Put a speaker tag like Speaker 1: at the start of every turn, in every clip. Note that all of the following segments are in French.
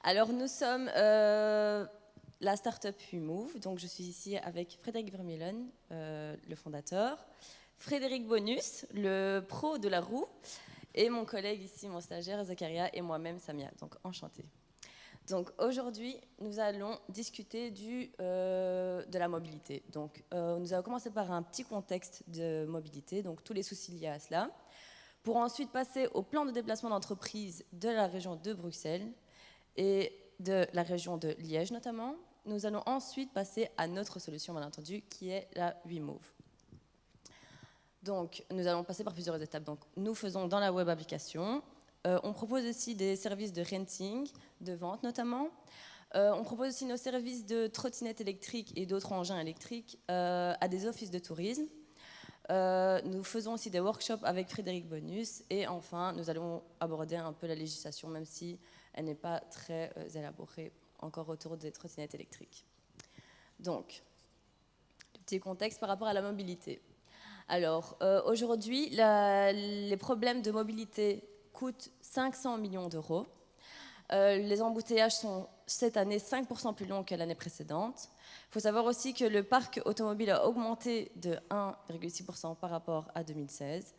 Speaker 1: Alors, nous sommes la start-up WeMove. Donc, je suis ici avec Frédéric Vermeulen, le fondateur, Frédéric Bonus, le pro de la roue, et mon collègue ici, mon stagiaire Zakaria, et moi-même Samia. Donc, enchantée. Donc, aujourd'hui, nous allons discuter de la mobilité. Donc, nous allons commencer par un petit contexte de mobilité, donc tous les soucis liés à cela, pour ensuite passer au plan de déplacement d'entreprise de la région de Bruxelles et de la région de Liège notamment. Nous allons ensuite passer à notre solution, bien entendu, qui est la WeMove. Donc, nous allons passer par plusieurs étapes. Donc, nous faisons dans la web application. On propose aussi des services de renting, de vente notamment. On propose aussi nos services de trottinettes électriques et d'autres engins électriques à des offices de tourisme. Nous faisons aussi des workshops avec Frédéric Bonus. Et enfin, nous allons aborder un peu la législation, même si elle n'est pas très élaborée encore autour des trottinettes électriques. Donc, le petit contexte par rapport à la mobilité. Alors, aujourd'hui, les problèmes de mobilité coûtent 500 millions d'euros. Les embouteillages sont cette année 5% plus longs que l'année précédente. Il faut savoir aussi que le parc automobile a augmenté de 1,6% par rapport à 2016.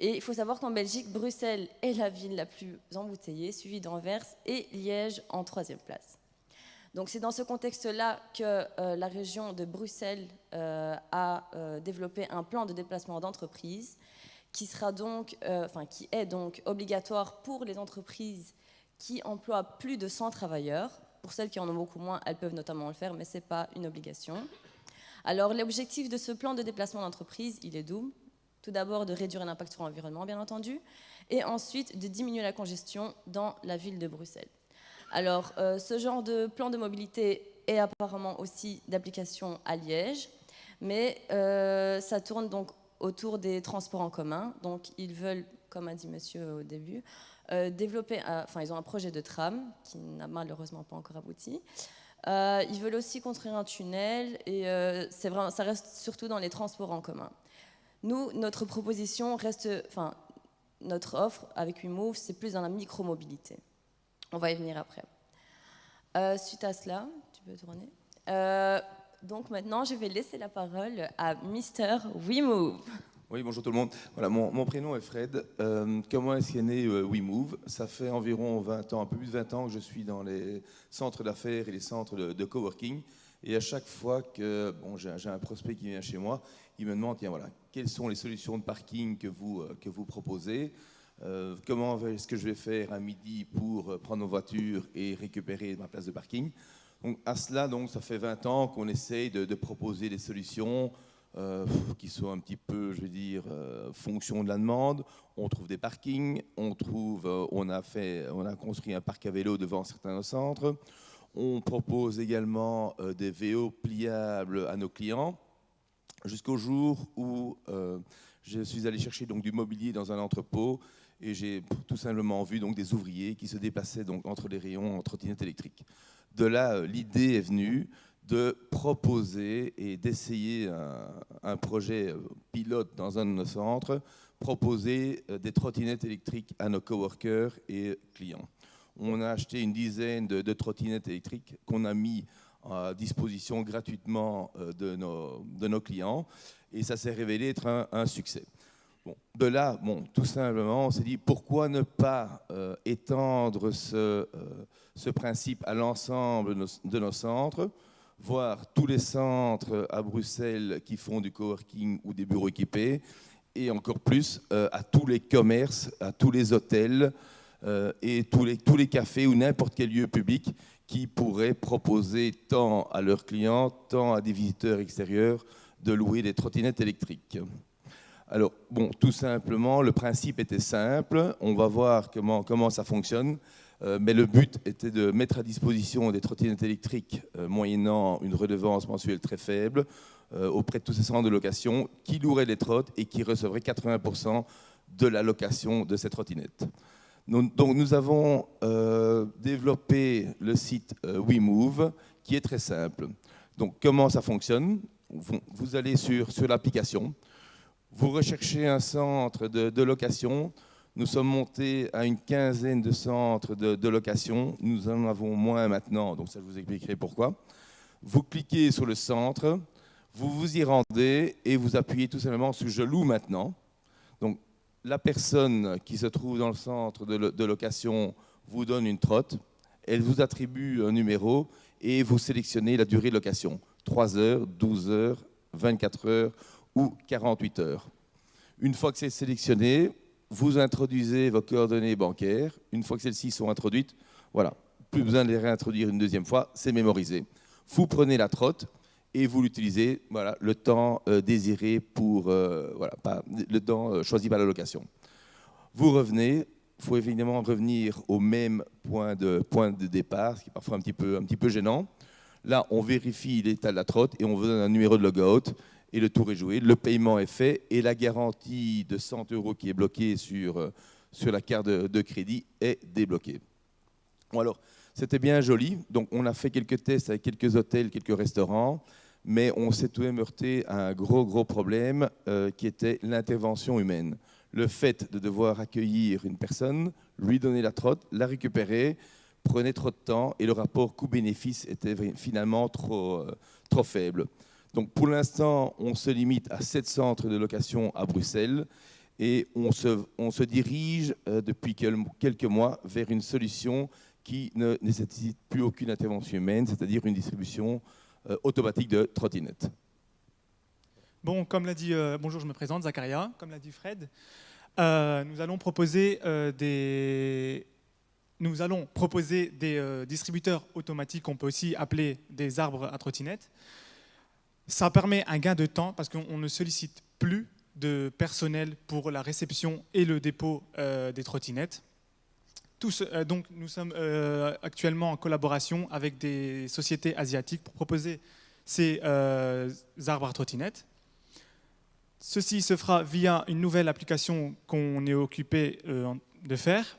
Speaker 1: Et il faut savoir qu'en Belgique, Bruxelles est la ville la plus embouteillée, suivie d'Anvers et Liège en 3e place. Donc c'est dans ce contexte-là que la région de Bruxelles a développé un plan de déplacement d'entreprise qui est donc obligatoire pour les entreprises qui emploient plus de 100 travailleurs. Pour celles qui en ont beaucoup moins, elles peuvent notamment le faire, mais ce n'est pas une obligation. Alors l'objectif de ce plan de déplacement d'entreprise, il est double. Tout d'abord de réduire l'impact sur l'environnement, bien entendu, et ensuite de diminuer la congestion dans la ville de Bruxelles. Alors, ce genre de plan de mobilité est apparemment aussi d'application à Liège, mais ça tourne donc autour des transports en commun. Donc, ils veulent, comme a dit monsieur au début, développer, ils ont un projet de tram qui n'a malheureusement pas encore abouti. Ils veulent aussi construire un tunnel et ça reste surtout dans les transports en commun. Nous, notre proposition notre offre avec WeMove, c'est plus dans la micro-mobilité. On va y venir après. Suite à cela, tu peux tourner. Donc maintenant, je vais laisser la parole à Mister WeMove.
Speaker 2: Oui, bonjour tout le monde. Voilà, mon prénom est Fred. Comment est-ce qu'est né WeMove? Ça fait environ 20 ans, un peu plus de 20 ans que je suis dans les centres d'affaires et les centres de coworking. Et à chaque fois que j'ai un prospect qui vient chez moi, il me demande, tiens, voilà, quelles sont les solutions de parking que vous proposez? Comment est-ce que je vais faire à midi pour prendre ma voiture et récupérer ma place de parking? Donc, à cela, ça fait 20 ans qu'on essaye de proposer des solutions qui soient un petit peu, je veux dire, fonction de la demande. On trouve des parkings, on a construit un parc à vélo devant certains centres. On propose également des VO pliables à nos clients, jusqu'au jour où je suis allé chercher donc du mobilier dans un entrepôt et j'ai tout simplement vu donc des ouvriers qui se déplaçaient donc entre les rayons en trottinette électrique. De là, l'idée est venue de proposer et d'essayer un projet pilote dans un de nos centres, proposer des trottinettes électriques à nos coworkers et clients. On a acheté une dizaine de trottinettes électriques qu'on a mis à disposition gratuitement de nos clients et ça s'est révélé être un succès. Bon, de là, tout simplement, on s'est dit pourquoi ne pas étendre ce principe à l'ensemble de nos centres, voir tous les centres à Bruxelles qui font du coworking ou des bureaux équipés et encore plus à tous les commerces, à tous les hôtels et tous les cafés ou n'importe quel lieu public qui pourrait proposer tant à leurs clients, tant à des visiteurs extérieurs de louer des trottinettes électriques. Alors, tout simplement, le principe était simple. On va voir comment ça fonctionne. Mais le but était de mettre à disposition des trottinettes électriques moyennant une redevance mensuelle très faible auprès de tous ces centres de location qui loueraient les trottes et qui recevraient 80% de la location de ces trottinettes. Donc, nous avons développé le site WeMove qui est très simple. Donc, comment ça fonctionne? Vous allez sur l'application. Vous recherchez un centre de location. Nous sommes montés à une quinzaine de centres de location. Nous en avons moins maintenant, donc ça je vous expliquerai pourquoi. Vous cliquez sur le centre, vous vous y rendez et vous appuyez tout simplement sur « Je loue maintenant ». Donc la personne qui se trouve dans le centre de location vous donne une trotte, elle vous attribue un numéro et vous sélectionnez la durée de location, 3 heures, 12 heures, 24 heures ou 48 heures. Une fois que c'est sélectionné, vous introduisez vos coordonnées bancaires. Une fois que celles-ci sont introduites, voilà, plus besoin de les réintroduire une deuxième fois, c'est mémorisé. Vous prenez la trotte et vous l'utilisez, voilà, le temps désiré pour, voilà, le temps choisi par la location. Vous revenez, il faut évidemment revenir au même point de départ, ce qui est parfois un petit peu gênant. Là, on vérifie l'état de la trotte et on vous donne un numéro de logout. Et le tour est joué, le paiement est fait et la garantie de 100 € qui est bloquée sur la carte de crédit est débloquée. Bon alors, c'était bien joli. Donc, on a fait quelques tests avec quelques hôtels, quelques restaurants, mais on s'est tout de même heurté à un gros problème qui était l'intervention humaine. Le fait de devoir accueillir une personne, lui donner la trotte, la récupérer, prenait trop de temps et le rapport coût-bénéfice était finalement trop faible. Donc pour l'instant, on se limite à 7 centres de location à Bruxelles et on se dirige depuis quelques mois vers une solution qui ne nécessite plus aucune intervention humaine, c'est-à-dire une distribution automatique de trottinettes.
Speaker 3: Bon, comme l'a dit, bonjour, je me présente, Zacharia, comme l'a dit Fred, nous allons proposer des distributeurs automatiques qu'on peut aussi appeler des arbres à trottinettes. Ça permet un gain de temps parce qu'on ne sollicite plus de personnel pour la réception et le dépôt des trottinettes. Donc nous sommes actuellement en collaboration avec des sociétés asiatiques pour proposer ces arbres à trottinettes. Ceci se fera via une nouvelle application qu'on est occupé de faire.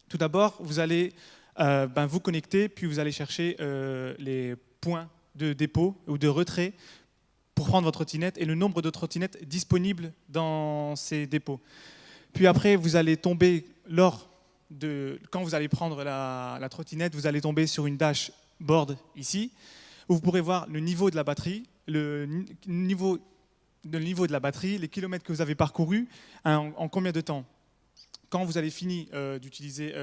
Speaker 3: Tout d'abord, vous allez vous connecter, puis vous allez chercher les points de dépôt ou de retrait pour prendre votre trottinette et le nombre de trottinettes disponibles dans ces dépôts. Puis après, vous allez tomber, quand vous allez prendre la trottinette, vous allez tomber sur une dashboard ici, où vous pourrez voir le niveau de la batterie, le niveau de la batterie, les kilomètres que vous avez parcourus, en combien de temps. Quand vous avez fini d'utiliser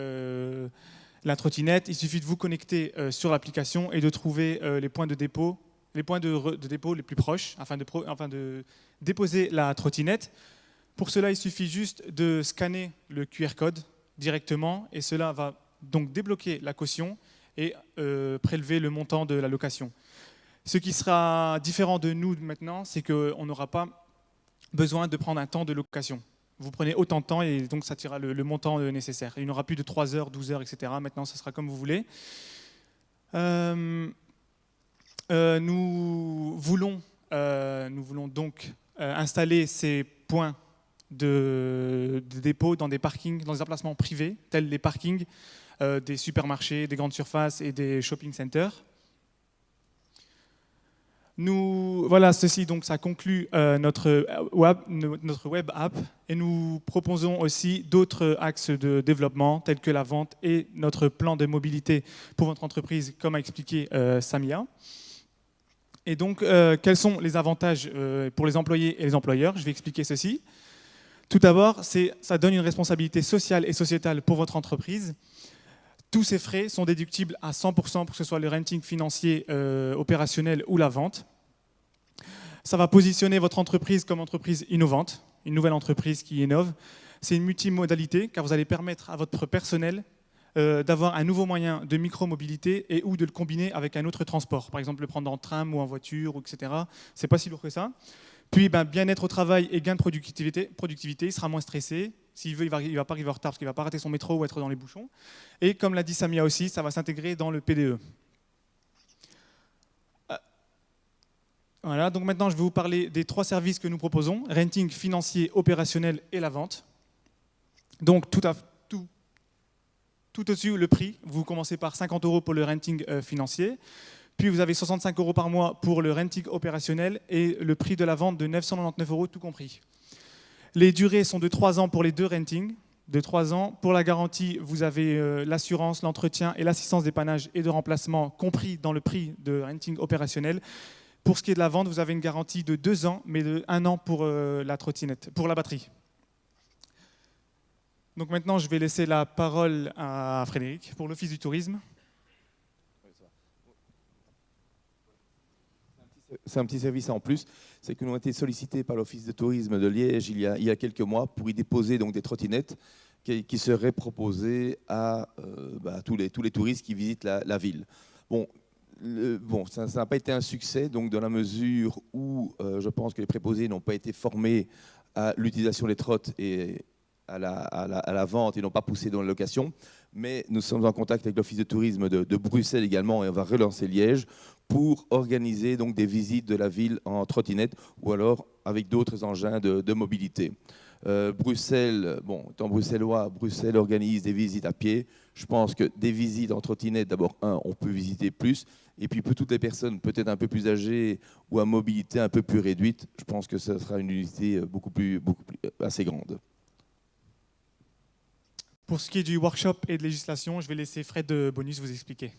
Speaker 3: la trottinette, il suffit de vous connecter sur l'application et de trouver les points de dépôt, les plus proches, afin de déposer la trottinette. Pour cela, il suffit juste de scanner le QR code directement et cela va donc débloquer la caution et prélever le montant de la location. Ce qui sera différent de nous maintenant, c'est qu'on n'aura pas besoin de prendre un temps de location. Vous prenez autant de temps et donc ça tirera le montant nécessaire. Il n'y aura plus de 3 heures, 12 heures, etc. Maintenant, ce sera comme vous voulez. Nous voulons donc installer ces points de dépôt dans des parkings, dans des emplacements privés, tels les parkings des supermarchés, des grandes surfaces et des shopping centers. Voilà, ceci donc ça conclut notre web app et nous proposons aussi d'autres axes de développement tels que la vente et notre plan de mobilité pour votre entreprise, comme a expliqué Samia. Et donc, quels sont les avantages pour les employés et les employeurs? Je vais expliquer ceci. Tout d'abord, ça donne une responsabilité sociale et sociétale pour votre entreprise. Tous ces frais sont déductibles à 100% pour que ce soit le renting financier opérationnel ou la vente. Ça va positionner votre entreprise comme entreprise innovante, une nouvelle entreprise qui innove. C'est une multimodalité car vous allez permettre à votre personnel d'avoir un nouveau moyen de micro-mobilité et ou de le combiner avec un autre transport. Par exemple, le prendre en tram ou en voiture, etc. C'est pas si lourd que ça. Puis, bien-être au travail et gain de productivité, il sera moins stressé. S'il veut, il va pas arriver en retard parce qu'il ne va pas rater son métro ou être dans les bouchons. Et comme l'a dit Samia aussi, ça va s'intégrer dans le PDE. Voilà, donc maintenant je vais vous parler des 3 services que nous proposons, renting financier, opérationnel et la vente. Donc tout au-dessus, le prix, vous commencez par 50 € pour le renting financier, puis vous avez 65 € par mois pour le renting opérationnel et le prix de la vente de 999 € tout compris. Les durées sont de 3 ans pour les 2 rentings, de 3 ans. Pour la garantie, vous avez l'assurance, l'entretien et l'assistance dépannage et de remplacement compris dans le prix de renting opérationnel. Pour ce qui est de la vente, vous avez une garantie de 2 ans, mais de 1 an pour la trottinette, pour la batterie. Donc maintenant, je vais laisser la parole à Frédéric pour l'Office du tourisme.
Speaker 2: C'est un petit service en plus, c'est que nous avons été sollicités par l'Office de tourisme de Liège il y a quelques mois pour y déposer donc des trottinettes qui seraient proposées à tous les touristes qui visitent la ville. Bon, ça n'a pas été un succès, donc dans la mesure où je pense que les préposés n'ont pas été formés à l'utilisation des trottes et à la vente et n'ont pas poussé dans la location. Mais nous sommes en contact avec l'Office de tourisme de Bruxelles également et on va relancer Liège pour organiser donc des visites de la ville en trottinette ou alors avec d'autres engins de mobilité. Bruxelles, étant bruxellois, Bruxelles organise des visites à pied. Je pense que des visites en trottinette, d'abord, on peut visiter plus. Et puis, pour toutes les personnes peut-être un peu plus âgées ou à mobilité un peu plus réduite, je pense que ce sera une unité beaucoup plus assez grande.
Speaker 3: Pour ce qui est du workshop et de législation, je vais laisser Fred de Bonus vous expliquer.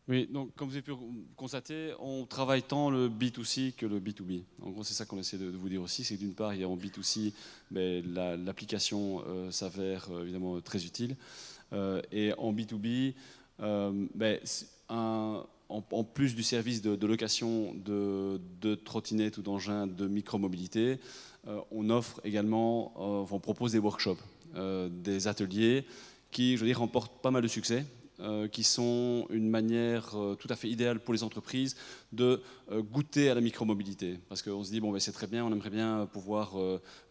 Speaker 4: Oui, donc comme vous avez pu constater, on travaille tant le B2C que le B2B. En gros, c'est ça qu'on essaie de vous dire aussi, c'est que d'une part, il y a en B2C, l'application s'avère évidemment très utile. Et en B2B, en plus du service de location de trottinettes ou d'engins de micromobilité, on offre également, on propose des workshops, des ateliers qui, je veux dire, remportent pas mal de succès. Qui sont une manière tout à fait idéale pour les entreprises de goûter à la micromobilité. Parce qu'on se dit, c'est très bien, on aimerait bien pouvoir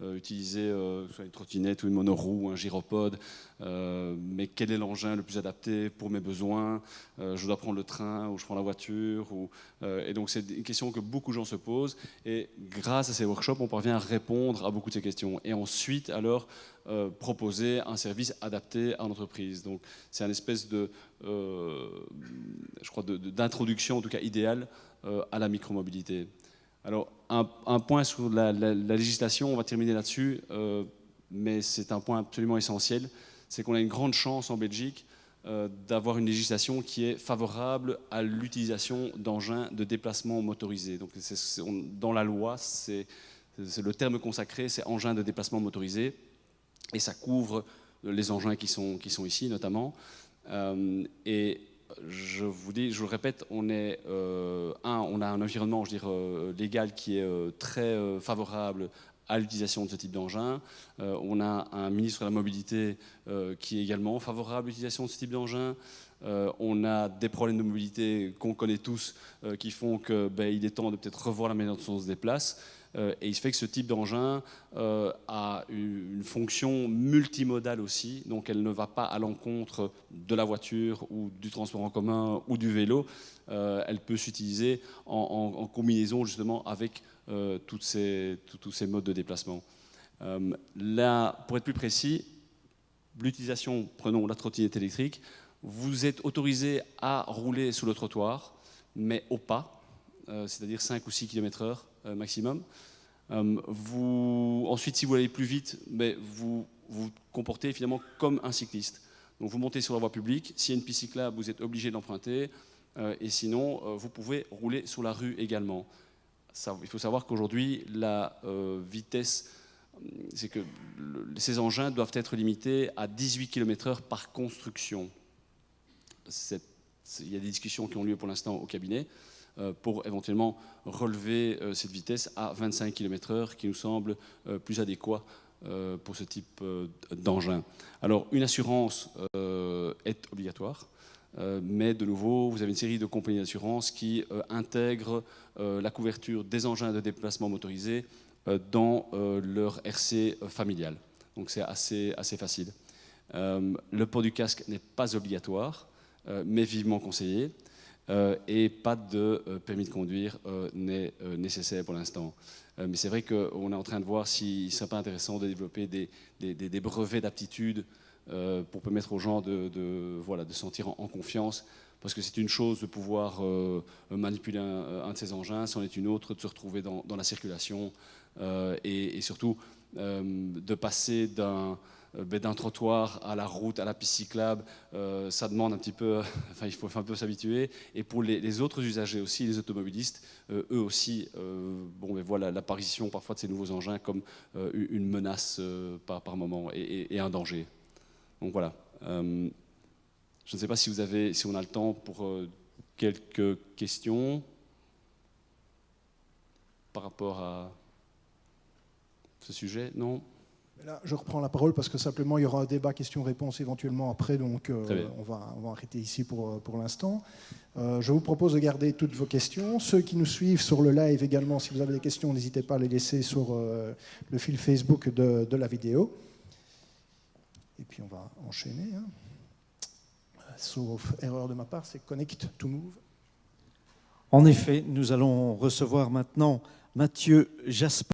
Speaker 4: utiliser soit une trottinette ou une monoroue ou un gyropode, mais quel est l'engin le plus adapté pour mes besoins? Je dois prendre le train ou je prends la voiture et donc c'est une question que beaucoup de gens se posent et grâce à ces workshops, on parvient à répondre à beaucoup de ces questions. Et ensuite, alors, proposer un service adapté à l'entreprise. Donc c'est une espèce d'introduction, en tout cas idéale, à la micromobilité. Alors un point sur la législation, on va terminer là-dessus, mais c'est un point absolument essentiel, c'est qu'on a une grande chance en Belgique d'avoir une législation qui est favorable à l'utilisation d'engins de déplacement motorisés. Donc dans la loi, c'est le terme consacré, c'est engins de déplacement motorisés. Et ça couvre les engins qui sont ici notamment. Et je vous le répète, on a un environnement, légal qui est très favorable à l'utilisation de ce type d'engin. On a un ministre de la Mobilité qui est également favorable à l'utilisation de ce type d'engin. On a des problèmes de mobilité qu'on connaît tous qui font qu'il est temps de peut-être revoir la manière dont on se déplace. Et il se fait que ce type d'engin a une fonction multimodale aussi, donc elle ne va pas à l'encontre de la voiture ou du transport en commun ou du vélo. Elle peut s'utiliser en combinaison justement avec tous ces modes de déplacement. Là, pour être plus précis, l'utilisation, prenons la trottinette électrique, vous êtes autorisé à rouler sur le trottoir, mais au pas, c'est-à-dire 5 ou 6 km/h maximum. Ensuite, si vous allez plus vite, vous vous comportez finalement comme un cycliste. Donc vous montez sur la voie publique, s'il y a une piste cyclable, vous êtes obligé de l'emprunter, et sinon, vous pouvez rouler sur la rue également. Il faut savoir qu'aujourd'hui, la vitesse, c'est que ces engins doivent être limités à 18 km/h par construction. Il y a des discussions qui ont lieu pour l'instant au cabinet pour éventuellement relever cette vitesse à 25 km/h qui nous semble plus adéquat pour ce type d'engin. Alors une assurance est obligatoire, mais de nouveau vous avez une série de compagnies d'assurance qui intègrent la couverture des engins de déplacement motorisés dans leur RC familial. Donc c'est assez facile. Le port du casque n'est pas obligatoire, mais vivement conseillé. Et pas de permis de conduire n'est nécessaire pour l'instant. Mais c'est vrai qu'on est en train de voir s'il ne serait pas intéressant de développer des brevets d'aptitude pour permettre aux gens de se sentir en confiance. Parce que c'est une chose de pouvoir manipuler un de ces engins, c'en est une autre de se retrouver dans la circulation. Et surtout, de passer d'un trottoir à la route, à la piste cyclable, ça demande un petit peu, enfin, il faut un peu s'habituer. Et pour les autres usagers aussi, les automobilistes, eux aussi, voilà l'apparition parfois de ces nouveaux engins comme une menace par moment et un danger. Donc voilà. Je ne sais pas si on a le temps pour quelques questions par rapport à ce sujet, non ?
Speaker 5: Là, je reprends la parole parce que simplement il y aura un débat questions-réponses éventuellement après, donc on va arrêter ici pour l'instant. Je vous propose de garder toutes vos questions. Ceux qui nous suivent sur le live également, si vous avez des questions, n'hésitez pas à les laisser sur le fil Facebook de la vidéo. Et puis on va enchaîner. Sauf erreur de ma part, c'est Connect to Move.
Speaker 6: En effet, nous allons recevoir maintenant Mathieu Jasper.